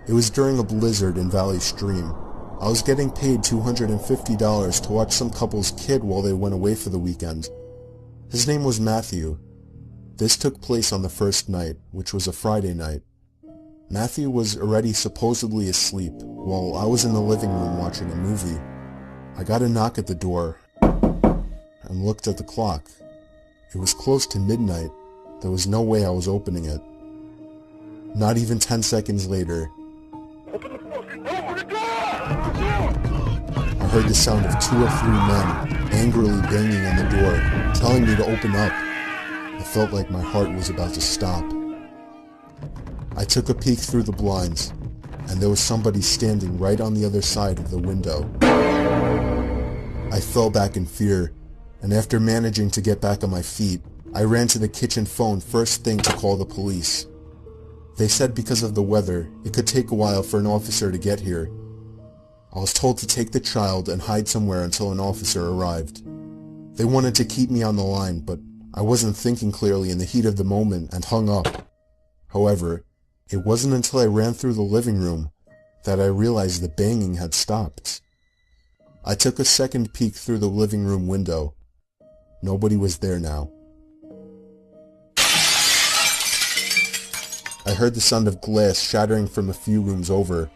It was during a blizzard in Valley Stream. I was getting paid $250 to watch some couple's kid while they went away for the weekend. His name was Matthew. This took place on the first night, which was a Friday night. Matthew was already supposedly asleep, while I was in the living room watching a movie. I got a knock at the door, and looked at the clock. It was close to midnight. There was no way I was opening it. Not even 10 seconds later, I heard the sound of 2 or 3 men angrily banging on the door, telling me to open up. I felt like my heart was about to stop. I took a peek through the blinds, and there was somebody standing right on the other side of the window. I fell back in fear, and after managing to get back on my feet, I ran to the kitchen phone first thing to call the police. They said because of the weather, it could take a while for an officer to get here. I was told to take the child and hide somewhere until an officer arrived. They wanted to keep me on the line, but I wasn't thinking clearly in the heat of the moment and hung up. However, it wasn't until I ran through the living room that I realized the banging had stopped. I took a second peek through the living room window. Nobody was there now. I heard the sound of glass shattering from a few rooms over.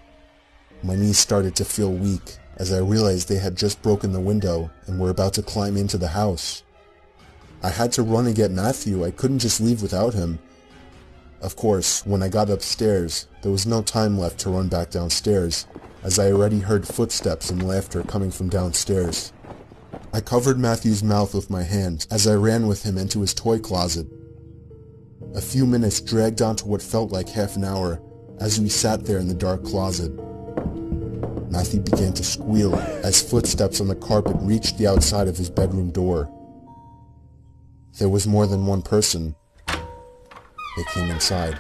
My knees started to feel weak as I realized they had just broken the window and were about to climb into the house. I had to run and get Matthew. I couldn't just leave without him. Of course, when I got upstairs, there was no time left to run back downstairs, as I already heard footsteps and laughter coming from downstairs. I covered Matthew's mouth with my hand as I ran with him into his toy closet. A few minutes dragged on to what felt like half an hour as we sat there in the dark closet. Matthew began to squeal as footsteps on the carpet reached the outside of his bedroom door. There was more than one person. They came inside.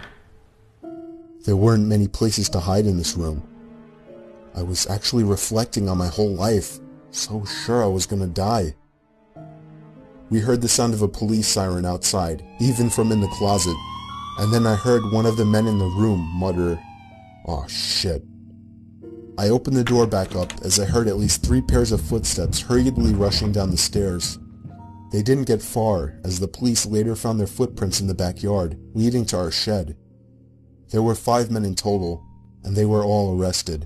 There weren't many places to hide in this room. I was actually reflecting on my whole life, so sure I was gonna die. We heard the sound of a police siren outside, even from in the closet, and then I heard one of the men in the room mutter, "Aw, shit." I opened the door back up as I heard at least 3 pairs of footsteps hurriedly rushing down the stairs. They didn't get far, as the police later found their footprints in the backyard, leading to our shed. There were 5 men in total, and they were all arrested.